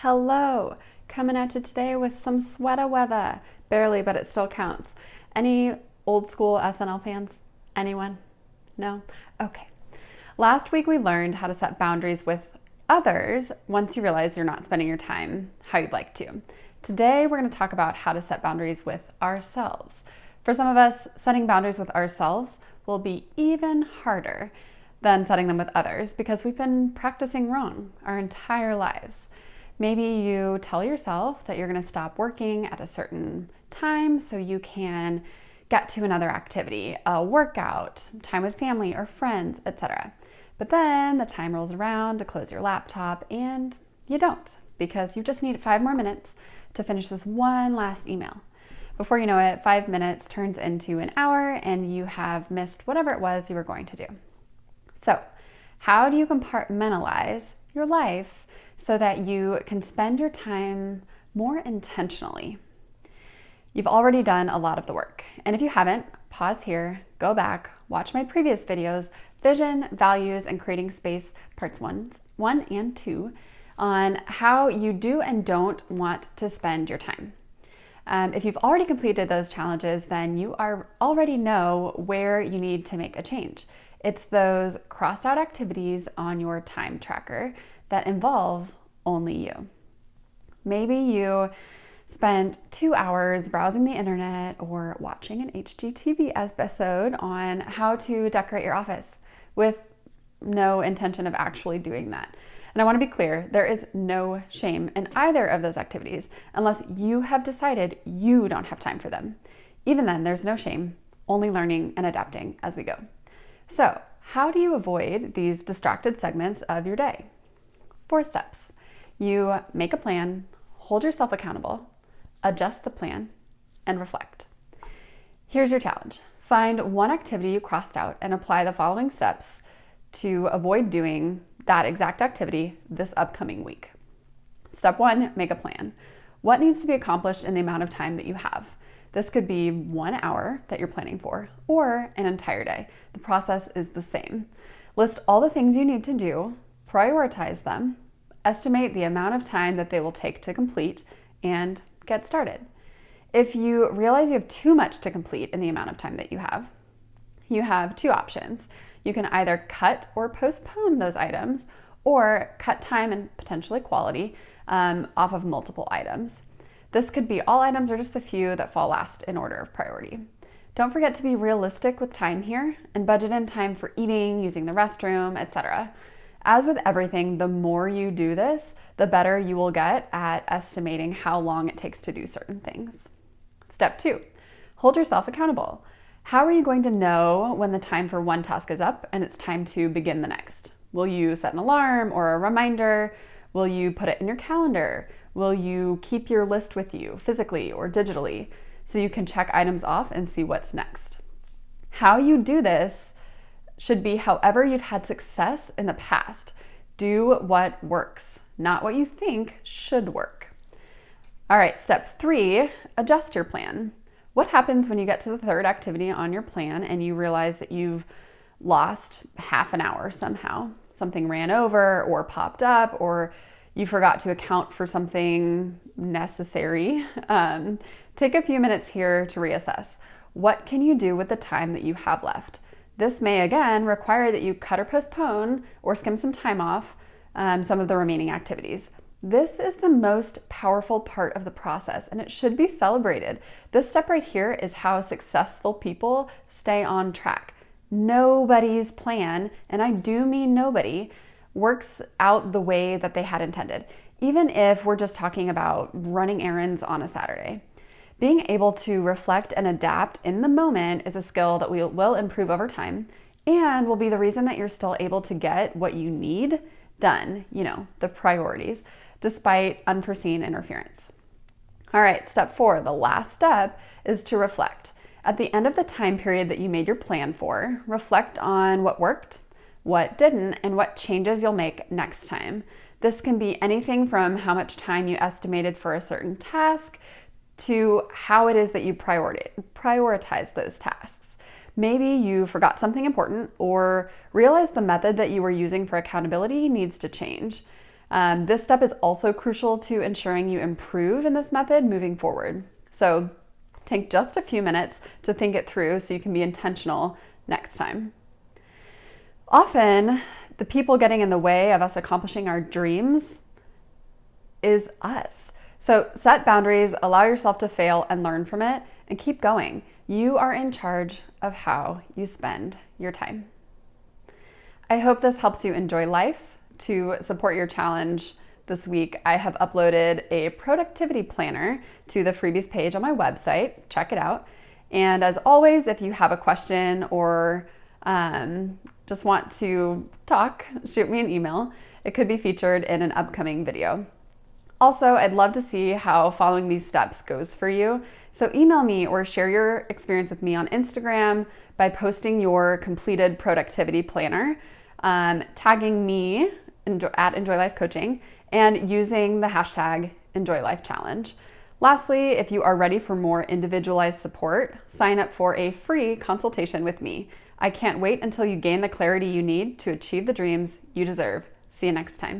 Hello, coming at you today with some sweater weather. Barely, but it still counts. Any old school SNL fans? Anyone? No? Okay. Last week we learned how to set boundaries with others once you realize you're not spending your time how you'd like to. Today we're going to talk about how to set boundaries with ourselves. For some of us, setting boundaries with ourselves will be even harder than setting them with others because we've been practicing wrong our entire lives. Maybe you tell yourself that you're going to stop working at a certain time so you can get to another activity, a workout, time with family or friends, etc. But then the time rolls around to close your laptop and you don't because you just need 5 more minutes to finish this one last email. Before you know it, 5 minutes turns into an hour and you have missed whatever it was you were going to do. So, how do you compartmentalize your life so that you can spend your time more intentionally? You've already done a lot of the work. And if you haven't, pause here, go back, watch my previous videos, Vision, Values, and Creating Space, parts 1 and 2, on how you do and don't want to spend your time. If you've already completed those challenges, then you already know where you need to make a change. It's those crossed out activities on your time tracker that involve only you. Maybe you spent 2 hours browsing the internet or watching an HGTV episode on how to decorate your office with no intention of actually doing that. And I want to be clear, there is no shame in either of those activities unless you have decided you don't have time for them. Even then, there's no shame, only learning and adapting as we go. So, how do you avoid these distracted segments of your day? 4 steps. You make a plan, hold yourself accountable, adjust the plan, and reflect. Here's your challenge. Find one activity you crossed out and apply the following steps to avoid doing that exact activity this upcoming week. Step 1, make a plan. What needs to be accomplished in the amount of time that you have? This could be 1 hour that you're planning for, or an entire day. The process is the same. List all the things you need to do, prioritize them, estimate the amount of time that they will take to complete, and get started. If you realize you have too much to complete in the amount of time that you have 2 options. You can either cut or postpone those items, or cut time and potentially quality off of multiple items. This could be all items or just the few that fall last in order of priority. Don't forget to be realistic with time here and budget in time for eating, using the restroom, etc. As with everything, the more you do this, the better you will get at estimating how long it takes to do certain things. Step 2, hold yourself accountable. How are you going to know when the time for one task is up and it's time to begin the next? Will you set an alarm or a reminder? Will you put it in your calendar? Will you keep your list with you physically or digitally so you can check items off and see what's next? How you do this should be however you've had success in the past. Do what works, not what you think should work. All right, step 3, adjust your plan. What happens when you get to the 3rd activity on your plan and you realize that you've lost half an hour somehow? Something ran over or popped up, or you forgot to account for something necessary. Take a few minutes here to reassess. What can you do with the time that you have left? This may again require that you cut or postpone or skim some time off some of the remaining activities. This is the most powerful part of the process and it should be celebrated. This step right here is how successful people stay on track. Nobody's plan, and I do mean nobody, works out the way that they had intended, even if we're just talking about running errands on a Saturday. Being able to reflect and adapt in the moment is a skill that will improve over time and will be the reason that you're still able to get what you need done, the priorities, despite unforeseen interference. All right, step 4, the last step is to reflect. At the end of the time period that you made your plan for, reflect on what worked, what didn't, and what changes you'll make next time. This can be anything from how much time you estimated for a certain task to how it is that you prioritize those tasks. Maybe you forgot something important or realized the method that you were using for accountability needs to change. This step is also crucial to ensuring you improve in this method moving forward. So take just a few minutes to think it through so you can be intentional next time. Often, the people getting in the way of us accomplishing our dreams is us. So set boundaries, allow yourself to fail and learn from it, and keep going. You are in charge of how you spend your time. I hope this helps you enjoy life. To support your challenge this week, I have uploaded a productivity planner to the freebies page on my website. Check it out. And as always, if you have a question or just want to talk, shoot me an email. It could be featured in an upcoming video. Also, I'd love to see how following these steps goes for you. So email me or share your experience with me on Instagram by posting your completed productivity planner, tagging me at Enjoy Life Coaching, and using the hashtag Enjoy Life Challenge. Lastly, if you are ready for more individualized support, sign up for a free consultation with me. I can't wait until you gain the clarity you need to achieve the dreams you deserve. See you next time.